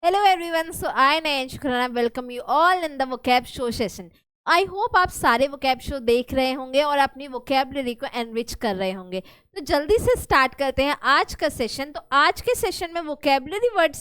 Hello everyone, so I Nayansh Khurana welcome you all in the vocab show session. I hope आप सारे vocab show देख रहे होंगे और अपनी वोकैबलरी को एनरिच कर रहे होंगे। तो जल्दी से स्टार्ट करते हैं आज का सेशन। तो आज के सेशन में वोकैबलरी वर्ड्स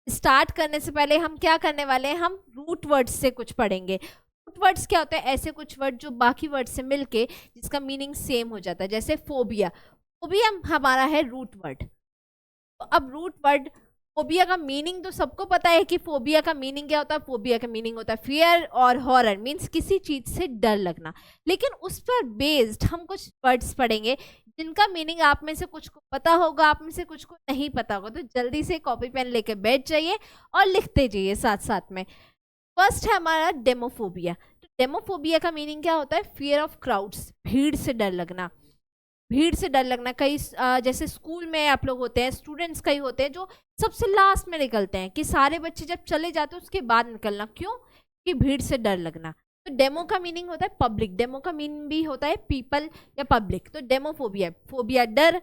स्टार्ट करने से पहले हम क्या करने वाले हैं, हम रूट वर्ड्स से कुछ पढ़ेंगे। रूट वर्ड्स क्या होता है? ऐसे कुछ वर्ड जो बाकी वर्ड से मिलके जिसका मीनिंग सेम हो जाता है। जैसे फोबिया, फोबिया हमारा है रूट वर्ड। तो अब रूट वर्ड फोबिया का मीनिंग तो सबको पता है कि फोबिया का मीनिंग क्या होता है। फोबिया का मीनिंग होता है फियर और हॉरर, मीन्स किसी चीज से डर लगना। लेकिन उस पर बेस्ड हम कुछ वर्ड्स पढ़ेंगे जिनका मीनिंग आप में से कुछ को पता होगा, आप में से कुछ को नहीं पता होगा। तो जल्दी से कॉपी पेन लेके बैठ जाइए और लिखते जाइए साथ साथ में। फर्स्ट है हमारा डेमोफोबिया। तो डेमोफोबिया का मीनिंग क्या होता है? फियर ऑफ क्राउड्स, भीड़ से डर लगना। भीड़ से डर लगना। कई जैसे स्कूल में आप लोग होते हैं, स्टूडेंट्स कई होते हैं जो सबसे लास्ट में निकलते हैं, कि सारे बच्चे जब चले जाते हैं उसके बाद निकलना। क्यों? कि भीड़ से डर लगना। तो डेमो का मीनिंग होता है पब्लिक, डेमो का मीनिंग भी होता है पीपल या पब्लिक। तो डेमोफोबिया, फोबिया डर।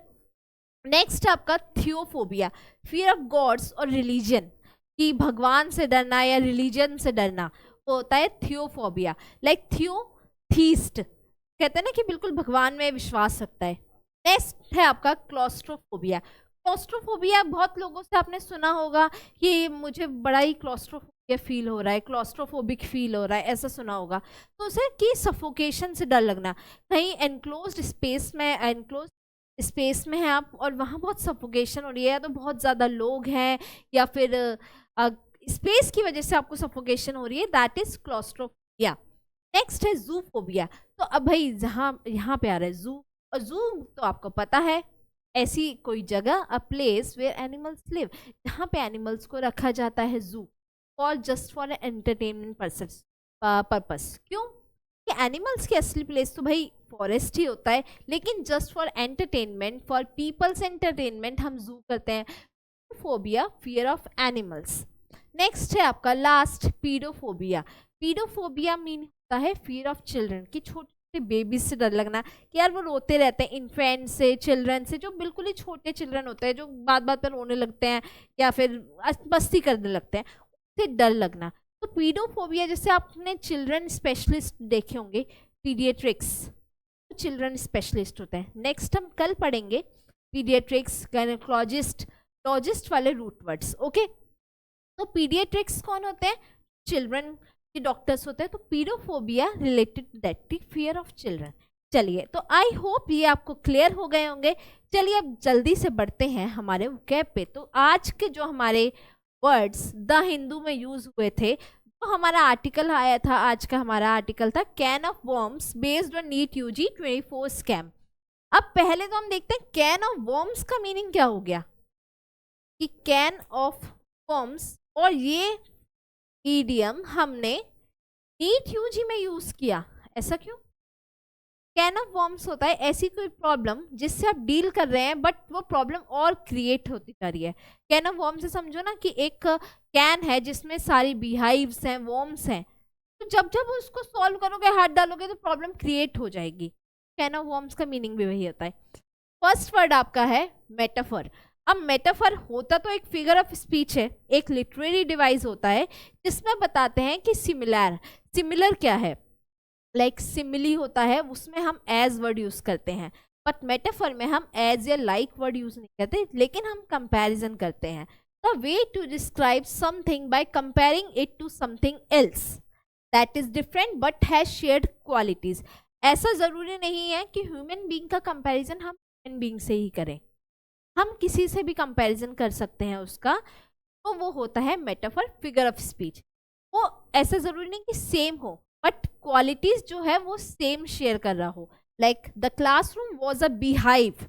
नेक्स्ट आपका थियोफोबिया, फियर ऑफ गॉड्स और रिलीजन, कि भगवान से डरना या रिलीजन से डरना, वो होता है थियोफोबिया। लाइक थियो, थीस्ट, कहते हैं ना कि बिल्कुल भगवान में विश्वास रखता है। नेक्स्ट है आपका क्लॉस्ट्रोफोबिया। क्लॉस्ट्रोफोबिया बहुत लोगों से आपने सुना होगा कि मुझे बड़ा ही क्लॉस्ट्रोफोबिया फील हो रहा है, क्लॉस्ट्रोफोबिक फील हो रहा है, ऐसा सुना होगा। तो उसे कि सफोकेशन से डर लगना। कहीं एनक्लोज्ड स्पेस में, एनक्लोज स्पेस में है आप और वहाँ बहुत सफोकेशन हो रही है, या तो बहुत ज़्यादा लोग हैं या फिर स्पेस की वजह से आपको सफोकेशन हो रही है, दैट इज क्लॉस्ट्रोफोबिया। नेक्स्ट है जूफोबिया। तो अब भाई जहाँ यहाँ पे आ रहा है जू, और जू तो आपको पता है ऐसी कोई जगह, a place where animals live, जहाँ पे एनिमल्स को रखा जाता है। Zoo for just for entertainment purpose. क्यों? कि एनिमल्स की असली प्लेस तो भाई फॉरेस्ट ही होता है, लेकिन just for entertainment, for peoples entertainment हम जू करते हैं। Phobia, fear of animals. Next है आपका लास्ट, पीडोफोबिया। पीडोफोबिया मीन होता है फियर ऑफ चिल्ड्रन, कि छोटे छोटे बेबीज से डर लगना, कि यार वो रोते रहते हैं, इन्फेंट से, चिल्ड्रन से, जो बिल्कुल ही छोटे चिल्ड्रन होते हैं जो बात बात पर रोने लगते हैं या फिर मस्ती करने लगते हैं, उससे डर लगना। तो पीडोफोबिया, जैसे आपने चिल्ड्रन स्पेशलिस्ट देखे होंगे, पीडियाट्रिक्स, चिल्ड्रन स्पेशलिस्ट होते हैं। नेक्स्ट हम कल पढ़ेंगे पीडियाट्रिक्स, गायनेकोलॉजिस्ट, लॉजिस्ट वाले रूट वर्ड्स। ओके, तो पीडियाट्रिक्स कौन होते हैं? चिल्ड्रन के डॉक्टर्स होते हैं। तो pedophobia related to that, fear of children. चलिए, तो आई होप ये आपको क्लियर हो गए होंगे। चलिए अब जल्दी से बढ़ते हैं हमारे वोकैब पे। तो आज के जो हमारे वर्ड्स द हिंदू में यूज हुए थे, जो हमारा आर्टिकल आया था, आज का हमारा आर्टिकल था can of worms based on NEET UG 24 scam. अब पहले तो हम देखते हैं कैन ऑफ वर्म्स का मीनिंग क्या हो गया, कि कैन ऑफ वर्म्स, और ये ईडियम हमने नीट यूजी में यूज किया। ऐसा क्यों? कैन ऑफ वर्म्स होता है ऐसी कोई प्रॉब्लम जिससे आप डील कर रहे हैं, बट वो प्रॉब्लम और क्रिएट होती जा रही है। कैन ऑफ वर्म्स से समझो ना कि एक कैन है जिसमें सारी बीहाइव्स हैं, वर्म्स हैं, तो जब जब उसको सॉल्व करोगे, हाथ डालोगे, तो प्रॉब्लम क्रिएट हो जाएगी। कैन ऑफ वर्म्स का मीनिंग भी वही होता है। फर्स्ट वर्ड आपका है मेटाफर। अब मेटाफर होता तो एक फिगर ऑफ स्पीच है, एक लिटरेरी डिवाइस होता है जिसमें बताते हैं कि सिमिलर, सिमिलर क्या है, लाइक सिमिली होता है, उसमें हम एज वर्ड यूज करते हैं। बट मेटाफर में हम एज या लाइक वर्ड यूज नहीं करते, लेकिन हम कंपैरिजन करते हैं। The way to describe something by comparing it to something else that is different but has shared qualities. ऐसा जरूरी नहीं है कि ह्यूमन बीइंग का कंपैरिजन हम ह्यूमन बीइंग से ही करें, हम किसी से भी कंपैरिजन कर सकते हैं उसका। तो वो होता है मेटाफर, फिगर ऑफ स्पीच। वो ऐसा जरूरी नहीं कि सेम हो, बट क्वालिटीज जो है वो सेम शेयर कर रहा हो। Like the classroom was a beehive.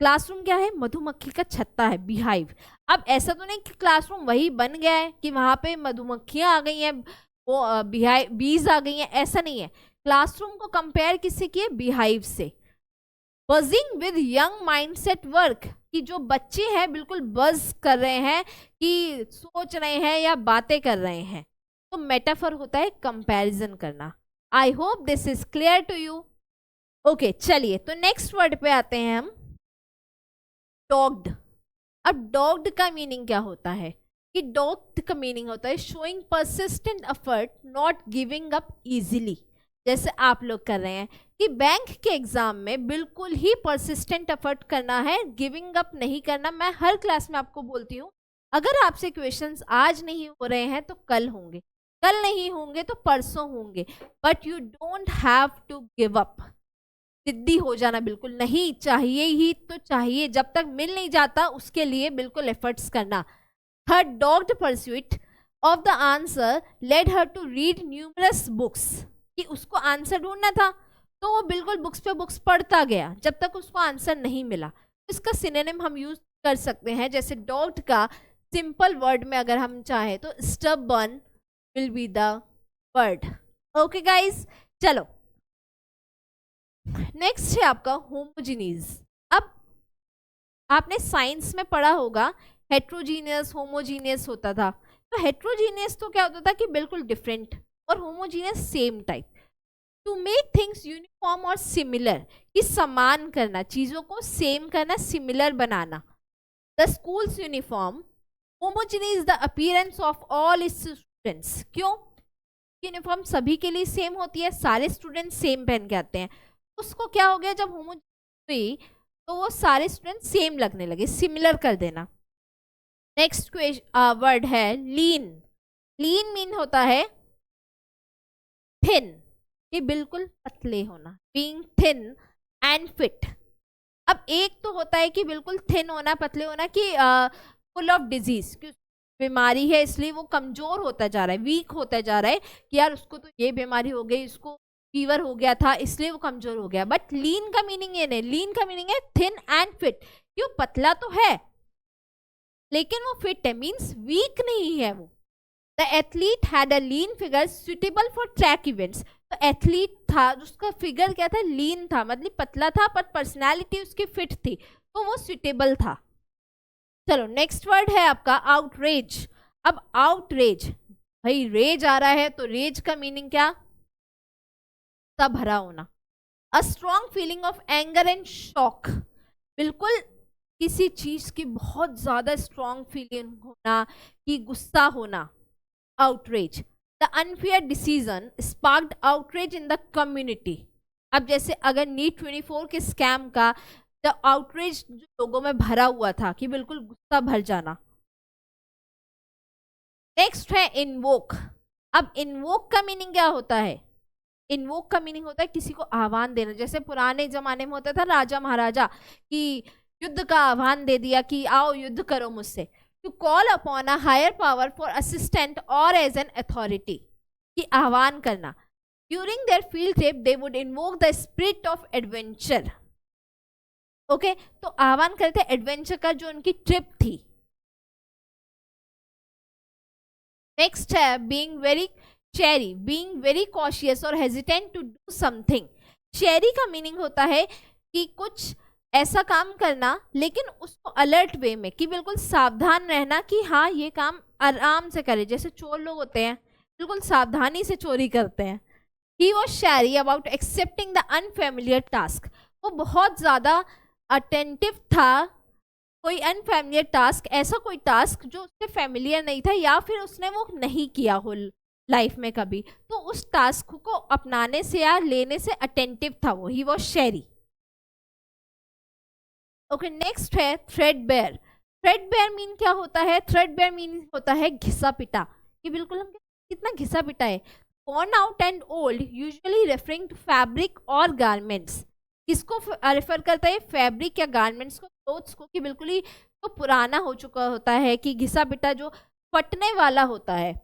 Classroom क्या है? मधुमक्खी का छत्ता है, बीहाइव। अब ऐसा तो नहीं कि क्लासरूम वही बन गया है कि वहां पे मधुमक्खियां आ गई हैं, वो बीज आ गई हैं, ऐसा नहीं है। क्लासरूम को कंपेयर किससे किए? बीहाइव से। Buzzing with young mindset work, कि जो बच्चे हैं बिल्कुल बज कर रहे हैं, कि सोच रहे हैं या बातें कर रहे हैं। तो मेटाफर होता है कंपैरिजन करना। I hope this is clear to you. Okay, चलिए तो नेक्स्ट वर्ड पे आते हैं हम, डॉग्ड। अब डॉग्ड का मीनिंग क्या होता है? कि डॉग्ड का मीनिंग होता है showing persistent effort, not giving up easily, जैसे आप लोग कर रहे हैं कि बैंक के एग्जाम में बिल्कुल ही परसिस्टेंट एफर्ट करना है, गिविंग अप नहीं करना। मैं हर क्लास में आपको बोलती हूँ, अगर आपसे क्वेश्चंस आज नहीं हो रहे हैं तो कल होंगे, कल नहीं होंगे तो परसों होंगे, but you don't have to give up. जिद्दी हो जाना बिल्कुल नहीं, चाहिए ही तो चाहिए, जब तक मिल नहीं जाता उसके लिए बिल्कुल एफर्ट्स करना। हर dogged pursuit of the answer led her to read numerous books, कि उसको आंसर ढूंढना था तो वो बिल्कुल बुक्स पे बुक्स पढ़ता गया जब तक उसको आंसर नहीं मिला। इसका सिनोनिम हम यूज कर सकते हैं, जैसे डॉग्ड का सिंपल वर्ड में अगर हम चाहें तो stubborn will be the word. Okay guys, चलो नेक्स्ट है आपका होमोजीनियस। अब आपने साइंस में पढ़ा होगा हेट्रोजीनियस होमोजीनियस होता था। तो हेट्रोजीनियस तो क्या होता था कि बिल्कुल डिफरेंट, और homogeneous same type. To make things uniform और सिमिलर, कि समान करना, चीज़ों को सेम करना, सिमिलर बनाना। The schools uniform homogeneous the appearance of all its students. क्यों? यूनिफॉर्म सभी के लिए सेम होती है, सारे स्टूडेंट सेम पहन के आते हैं। उसको क्या हो गया, जब होमोजीनियस हुई तो वो सारे स्टूडेंट सेम लगने लगे, सिमिलर कर देना। नेक्स्ट वर्ड है लीन। लीन मीन होता है थिन, कि बिल्कुल पतले होना, बीइंग थिन एंड फिट। अब एक तो होता है कि बिल्कुल थिन होना, पतले होना, कि फुल ऑफ डिजीज, बीमारी है इसलिए वो कमजोर होता जा रहा है, वीक होता जा रहा है, कि यार उसको तो ये बीमारी हो गई, इसको फीवर हो गया था इसलिए वो कमजोर हो गया। बट लीन का मीनिंग ये नहीं, लीन का मीनिंग है थिन एंड फिट। क्यों? पतला तो है लेकिन वो फिट है, मीन्स वीक नहीं है वो। The athlete had a lean figure suitable for track events. तो एथलीट था, उसका फिगर क्या था? लीन था, मतलब पतला था, पर पर्सनैलिटी उसकी फिट थी, तो वो सुटेबल था। चलो नेक्स्ट वर्ड है आपका आउटरेज। अब आउटरेज, भाई रेज आ रहा है तो रेज का मीनिंग क्या? भरा होना। A strong feeling of anger and shock, बिल्कुल किसी चीज की बहुत ज्यादा स्ट्रॉन्ग फीलिंग होना, कि गुस्सा होना, outrage. The unfair decision sparked outrage in the community. अब जैसे अगर नीट 24 के स्कैम का द आउटरेज लोगों में भरा हुआ था, कि बिल्कुल गुस्सा भर जाना। नेक्स्ट है इनवोक। अब इनवोक का मीनिंग क्या होता है? इनवोक का मीनिंग होता है किसी को आह्वान देना, जैसे पुराने जमाने में होता था राजा महाराजा कि युद्ध का आह्वान दे दिया कि आओ युद्ध करो मुझसे। To call upon a higher power for assistant और एज एन अथॉरिटी, कि आह्वान करना। During their field trip they would invoke the spirit of adventure. Okay, तो आह्वान करते एडवेंचर का जो उनकी ट्रिप थी। नेक्स्ट है being very chary, being very cautious और hesitant to do something. Chary का मीनिंग होता है कि कुछ ऐसा काम करना लेकिन उसको अलर्ट वे में, कि बिल्कुल सावधान रहना, कि हाँ ये काम आराम से करे। जैसे चोर लोग होते हैं, बिल्कुल सावधानी से चोरी करते हैं। He was Shairi about accepting the unfamiliar task, वो बहुत ज़्यादा अटेंटिव था। कोई अनफेमिलियर टास्क, ऐसा कोई टास्क जो उससे फेमिलियर नहीं था या फिर उसने वो नहीं किया हो लाइफ में कभी, तो उस टास्क को अपनाने से या लेने से अटेंटिव था वो। He was Sheri. Okay, next है थ्रेडबेयर। थ्रेडबेयर मीन क्या होता है? थ्रेडबेयर मीन होता है घिसा पिटा, कि बिल्कुल हम कितना घिसा पिटा है। worn out and old, usually referring to fabric और garments। किसको रेफर करता है? फैब्रिक या गारमेंट्स को, क्लोथ्स को, कि बिल्कुल ही तो पुराना हो चुका होता है, कि घिसा पिटा जो फटने वाला होता है।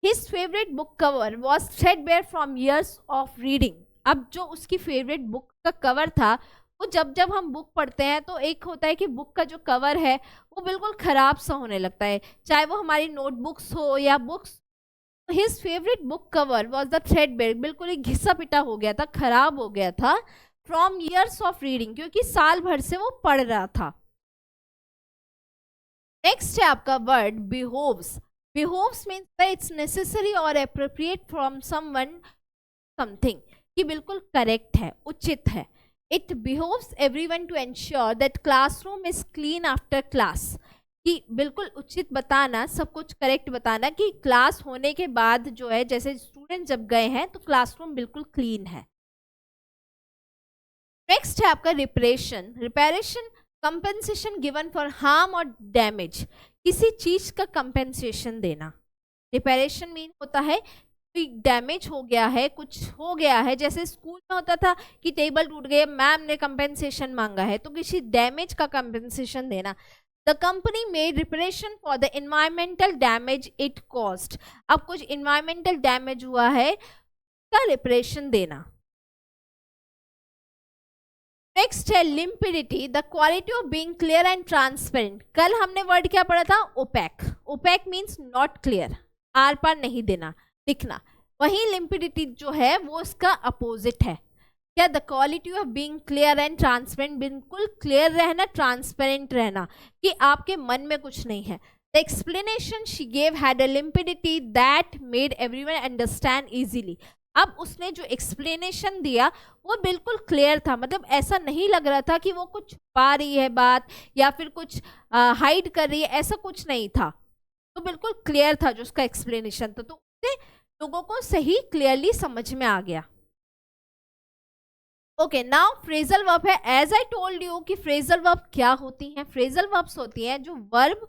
His favorite book cover was threadbare from years of reading। अब जो उसकी फेवरेट बुक का कवर था, वो जब जब हम बुक पढ़ते हैं तो एक होता है कि बुक का जो कवर है वो बिल्कुल खराब सा होने लगता है, चाहे वो हमारी नोटबुक्स हो या books. His favorite book cover was the threadbare, बिल्कुल ही घिसा पिटा हो गया था, खराब हो गया था। From years of reading, क्योंकि साल भर से वो पढ़ रहा था। नेक्स्ट है आपका word behoves। behoves means that it's necessary or appropriate from someone something, कि बिल्कुल करेक्ट है, उचित है। It behoves everyone to ensure that classroom is clean after class। कि बिल्कुल उचित बताना, सब कुछ करेक्ट बताना कि क्लास होने के बाद जो है जैसे स्टूडेंट जब गए हैं तो क्लासरूम बिल्कुल क्लीन है। नेक्स्ट है आपका reparation. Reparation compensation given for harm और डैमेज, किसी चीज का कंपेंसेशन देना। रिपेरेशन मीन होता है कोई डैमेज हो गया है, कुछ हो गया है, जैसे स्कूल में होता था कि टेबल टूट गए, मैम ने कंपेंसेशन मांगा है, तो किसी डैमेज का कंपेंसेशन देना। The company made reparation for the environmental damage it cost, अब कुछ इन्वायरमेंटल डैमेज हुआ है का रिपेरेशन देना। नेक्स्ट है limpidity, the quality of being clear and transparent. कल हमने वर्ड क्या पढ़ा था? Opaque. Opaque means not clear, आर पार नहीं देना दिखना। वहीं लिम्पिडिटी जो है वो इसका अपोजिट है। क्या? The quality of being clear and transparent, बिल्कुल क्लियर रहना, ट्रांसपेरेंट रहना कि आपके मन में कुछ नहीं है। The explanation she gave had a limpidity that made everyone understand easily. अब उसने जो एक्सप्लेनेशन दिया वो बिल्कुल क्लियर था, मतलब ऐसा नहीं लग रहा था कि वो कुछ छुपा रही है बात या फिर कुछ हाइड कर रही है, ऐसा कुछ नहीं था। तो बिल्कुल क्लियर था जो उसका एक्सप्लेनेशन था, तो उससे लोगों को सही क्लियरली समझ में आ गया। ओके, नाउ फ्रेजल वर्ब है। एज आई टोल्ड यू कि फ्रेजल वर्ब क्या होती हैं? फ्रेजल वर्ब्स होती हैं जो वर्ब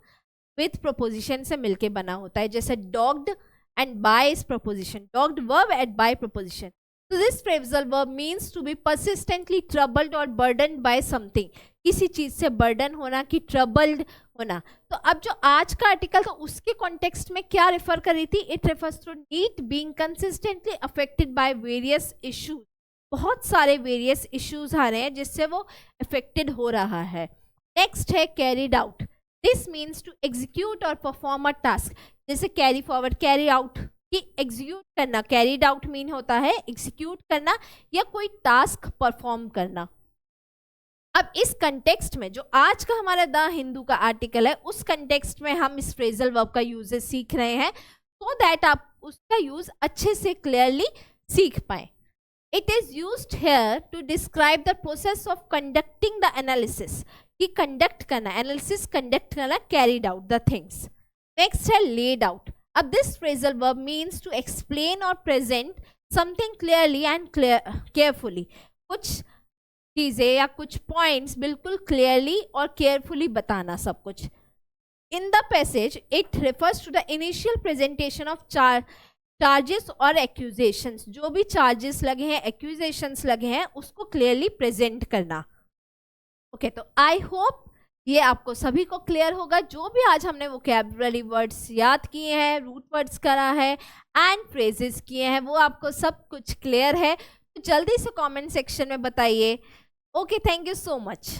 विथ प्रपोजिशन से मिलके बना होता है, जैसे डॉग्ड and by is preposition, dogged verb and by preposition. So this phrasal verb means to be persistently troubled or burdened by something, किसी चीज से burden होना कि troubled होना। तो अब जो आज का आर्टिकल था उसके कॉन्टेक्स्ट में क्या रेफर कर रही थी? It refers to need being consistently affected by various issues, बहुत सारे वेरियस इश्यूज आ रहे हैं जिससे वो अफेक्टेड हो रहा है। नेक्स्ट है carried out, this means to execute और परफॉर्म अ टास्क, जैसे कैरी फॉरवर्ड, कैरी आउट कि एग्जीक्यूट करना, कैरीड आउट मीन होता है एग्जीक्यूट करना या कोई टास्क परफॉर्म करना। अब इस कंटेक्स्ट में जो आज का हमारा द हिंदू का आर्टिकल है उस कंटेक्स्ट में हम इस फ्रेजल वर्ब का यूजेस सीख रहे हैं सो दैट आप उसका यूज अच्छे से क्लियरली सीख पाए। It is used here to describe the process of conducting the analysis, कि कंडक्ट करना, एनालिसिस कंडक्ट करना, carried out the things. Next है लेड आउट। अब this phrasal verb means to explain और present something clearly and carefully, कुछ चीजें या कुछ पॉइंट्स बिल्कुल क्लियरली और केयरफुली बताना सब कुछ। In the passage it refers to the initial presentation of charges और एक्यूजेशंस, जो भी चार्जेस लगे हैं, एक्यूजेशंस लगे हैं, उसको क्लियरली प्रेजेंट करना। ओके, तो आई होप ये आपको सभी को क्लियर होगा। जो भी आज हमने वोकैबुलरी वर्ड्स याद किए हैं, रूट वर्ड्स करा है एंड फ्रेजेस किए हैं, वो आपको सब कुछ क्लियर है। तो जल्दी से कमेंट सेक्शन में बताइए। Okay, thank you so much.